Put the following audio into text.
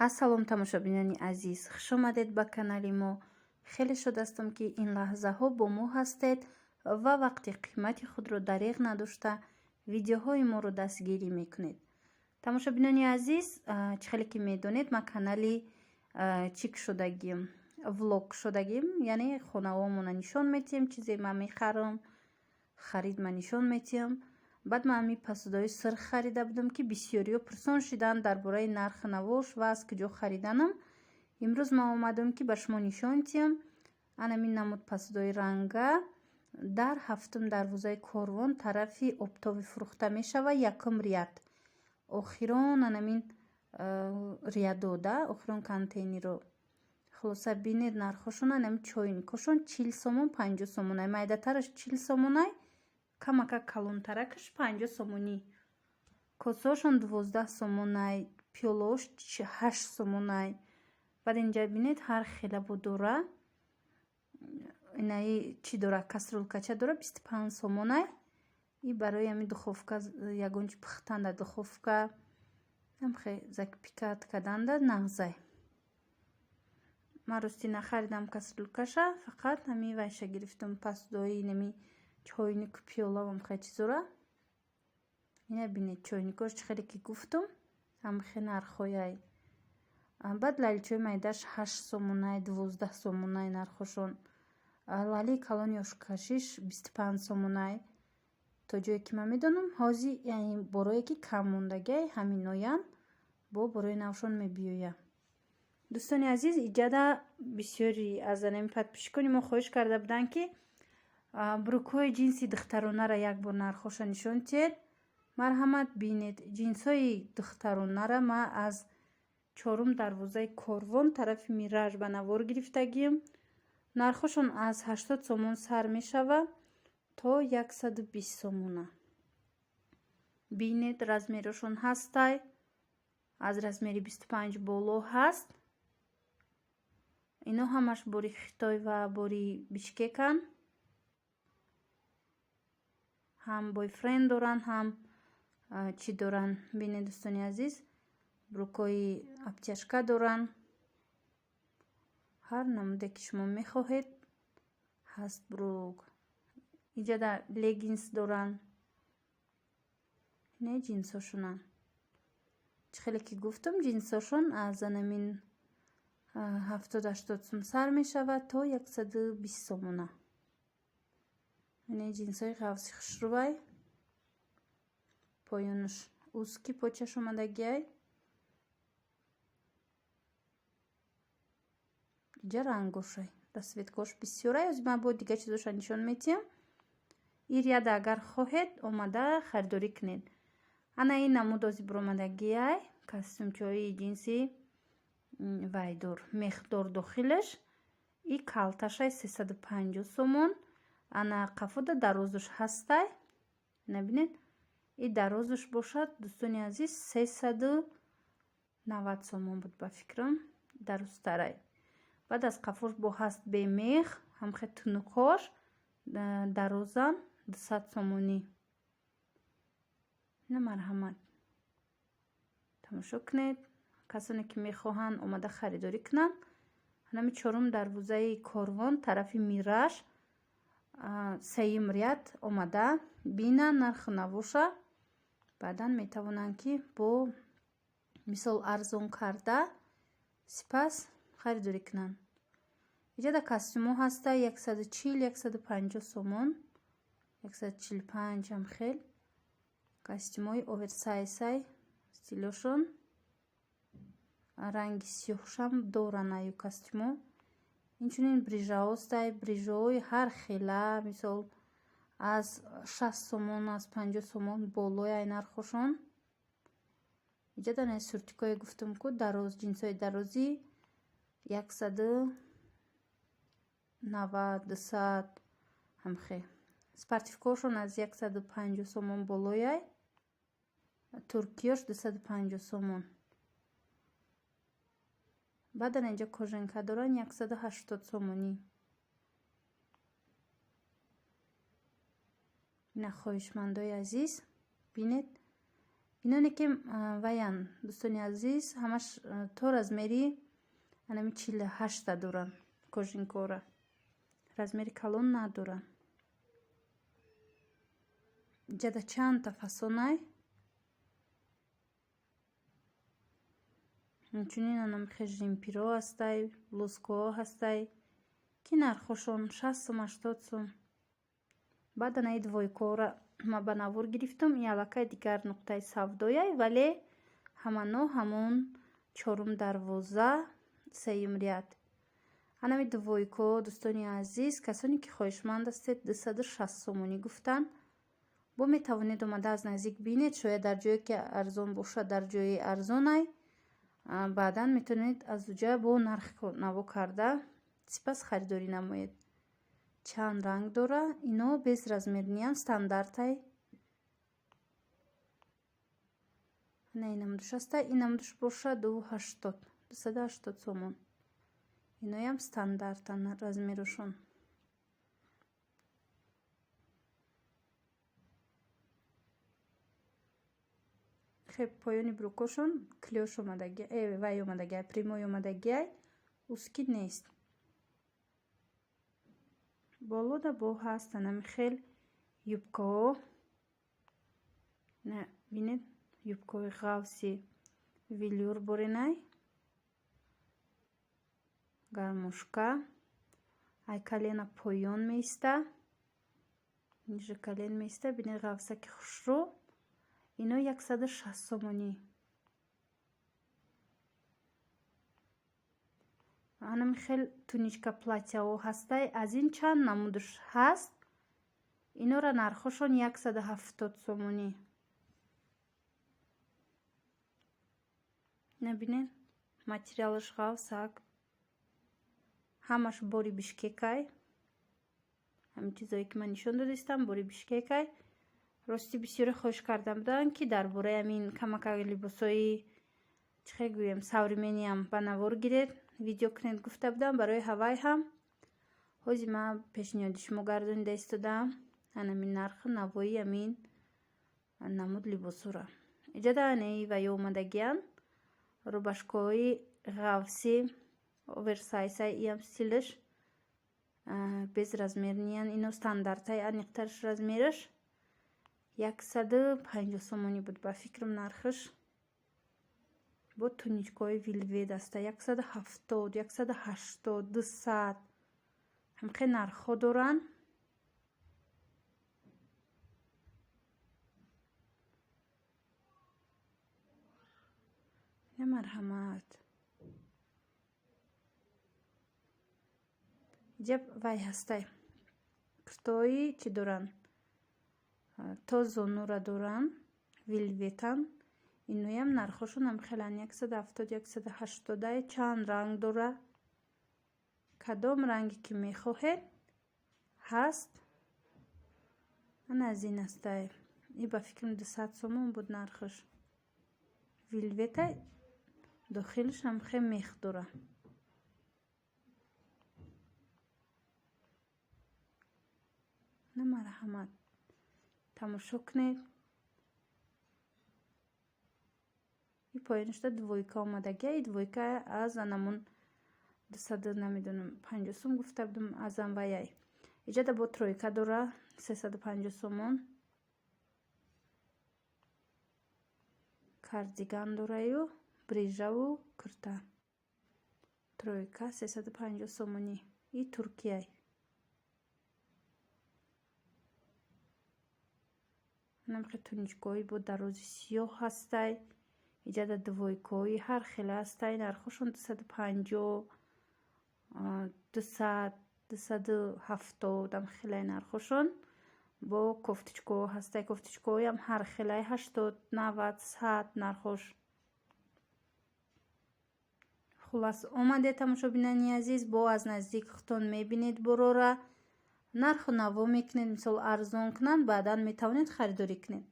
ассалом тамошобинони азиз, хуш омадед ба канали мо. хеле шудастам ки ин лаҳзаҳо бо мо ҳастед ва вақти қимати худро дариғ надошта видеоҳои моро дастгирӣ мекунед. Тамошобинони азиз, чӣ хеле ки медонед, ма канали чик шудагим, влог шудагим, яъне хонаҳоамона нишон метиҳем, чизе ман мехарам, харид ма нишон метиҳем. баъд ман ҳамин посудҳои сирх харида будам ки бисёриҳо пурсон шиданд дар бораи нархи навош ва аз куҷо хариданам. имрӯз ман омадам ки ба шумо нишон диҳам. анамин намуд посудҳои ранга дар ҳафтум дарвозаи корвон тарафи обтоби фурӯхта мешавад, якум ряд. охирон анамин рядода, охирон контейнеро. хулоса бинед нархошон. анамин чойникошон 40 сомон, 50 сомонай, майдатараш 40 сомонай, камака калонтаракаш 50 сомонӣ. косаошон 12 сомонай, пиёлаош 8 сомонай. баъд инҷа бинед ҳар хелабо дора. инаи чӣ дора, каструлкача дора 25 сомонай. И барои ҳамин духовка, ягончи пухтан дар духовка, ҳамхе закпикат карданда нағзай. ман рости нахаридам каструлкаша, фақат ҳамин вайша гирифтам. посудҳои нами чойник, пиёла ва ҳамхе чизора. ина бинед чойникош чӣ хеле ки гуфтум, ҳамхе нархҳояй. баъд лаличои майдаш 8 сомонай, 12 сомонай нархошон. лали калони ошкашиш 25 сомонай. то ҷое ки ман медонам ҳози яъне борое ки кам мондагиай ҳаминоян бо борои навшон мебиёя. дӯстони азиз, иҷада бисёри аз анами подписчикони мо хоҳиш карда буданд ки брукҳои ҷинси духтаронара як бор нархоша нишон диҳед. марҳамат, бинед ҷинсҳои духтаронара ман аз 4 дарвозаи корвон тарафи мираж ба навор гирифтагим. нархошон аз 80 сомон сар мешавад то 120 сомона. бинед размерошон ҳастай. аз размери 25 боло ҳаст. ино ҳамаш бори Хитой ва бори Бишкекан. ҳам бойфренд доран, ҳам чӣ доран. бинед дӯстони азиз, брукои аптяшка доран. ҳар намуде ки шумо мехоҳед ҳаст брук. иҷада леггинс доран. не ҷинсошонан. чӣ хеле ки гуфтам, ҷинсошон аз анамин 70-80 сум сар мешавад то 120 сомона. ине ҷинсҳои ғавси хушрӯвай. поёнаш узки почаш омадагиай. иҷа рангошай, расветкош бисёрай. ози ман бо дига чизоша нишон метиҳам. ин ряда агар хоҳед омада харидорӣ кунед. ана ин намуд ози биромадагиай. костюмчаҳои ҷинси вайдор, мехдор дохилаш. и калташай 350 сомон. ана қафода дарозуш ҳастай. набинед, и дарозуш бошад дӯстони азиз 390 сомон буд ба фикрам, дарозтарай. баъд аз қафош бо ҳаст бе мех, ҳамхе тунуқош дарозан 200 сомонӣ. ина марҳамат, тамошо кунед. касоне ки мехоҳанд омада харидорӣ кунанд, ҳанами 4 дарвозаи корвон тарафи мираж, 3 ряд омада бинанд нархи навоша. баъдан метавонанд ки бо мисол арзон карда сипас харидорӣ кунанд. иҷада костюмо ҳаста 140-150 сомон, 145 ҳам хел. костюмои оверсайсай стилошон. ранги сиёҳшам доран аю костюмо. инчунин брижаҳостай, брижаҳои ҳар хела, мисол аз 60 сомон, аз 50 сомон болои ай нархошон. иҷада не суртикое гуфтам ку дароз, ҷинсҳои дарозӣ 190-200 ҳамхе. спортивкаошон аз 150 сомон болои ай. туркиёш 250 сомон. баъдан инҷа кожанка доран 180 сомонӣ. ина хоҳишмандои азиз, бинед иноне ки ваян дӯстони азиз ҳамаш то размери анами 48 доран. Кожинкора размери калон надоран. ҷада чандта фасонай инчунин анам хежимпиро ҳастай, блузкаҳо ҳастай ки нархошон 60 сум 80 сум. баъд анаи двойкора ма ба навор гирифтум. И аллакай дигар нуқтаи савдояй, вале ҳамано ҳамон 4-12 сеюм ряд. анами двойко дӯстони азиз, касоне ки хоҳишманд ҳастед 260 сомонӣ гуфтанд. бо метавонед омада аз наздик бинед, шояд дар ҷое ки арзон бошад, дар ҷои арзонай баъдан метавонед аз уҷа бо нарх наво карда сипас харидорӣ намоед. чанд ранг дора, ино без размерниян стандартай. не намудуш ҳастай, ин намудуш боша 280 сомон. иноям стандартан размерушон. хеб поёни брукошон клёш омадагия, вай омадагия, прямой омадагия, узки нест. болода бо ҳаст анами хел юбкаҳо. не бинед юбкаҳои ғавси велюр боренай, гармошка, ай колена поён меиста, ниже колен меиста. бинед ғавсаки хушрӯ. ино 160 сомонӣ. анами хел туничка платяҳо ҳастай. аз ин чанд намудуш ҳаст. инора нархошон 170 сомонӣ. набинед материалаш ғавсак, ҳамаш бори бишкекай. ҳамин чизое ки ман нишон додистам бори бишкекай. рости бисёре хоҳиш карда буданд ки дар бораи ҳамин камакак либосҳои чихе гӯем савремениам ба навор гиред, видео кунед гуфта будам. барои ҳавай ҳам ҳози ман пешниҳоди шумо гардонида истодам анамин нархи навои ҳамин намуд либосҳоро. иҷада анаи ваё омадагиян рубашкаҳои ғавси оверсайсай. иам стилаш без размерниян. ино стандартай. аниқтарш размераш 150 сомонӣ буд ба фикрам нархаш. бо туничкаҳои вилвед аста 170, 180, 200 ҳамхел нархҳо доранд. я марҳамат. ҷаб вай ҳастай. куртои чӣ доранд? то зонура доранд, вилветан. иноям нархошон ҳам хелан 170, 180. чанд ранг дора. кадом ранге ки мехоҳед ҳаст. ана аз ин ҳастай. и ба фикрам 200 сомон буд нархаш. вилветай. дохилаш ҳам хел мех дора. на марҳамат. тамошо кунед. и поёнашда двойка омадагия. и двойка аз анамун 200 намедонам 50 сум гуфта будам азам ваяй. иҷада бо тройка дора 350 сомон. кардиган дораю брижаву курта. тройка 350 сомонӣ. и туркияй. намхе туничкаҳои бо дарози сиёҳ ҳастай. иҷада двойкаҳои ҳар хела ҳастай. нархошон 250, 200, 270 ам хелай нархошон. бо кофтичкаҳо ҳастай. кофтичкаҳоям ҳар хелай 80, 90, 100 нархош. хулас омадед тамошобинани азиз. бо аз наздик хутон мебинед борора. нарху наво мекунед. мисол арзон кунанд баъдан метавонед харидорӣ кунед.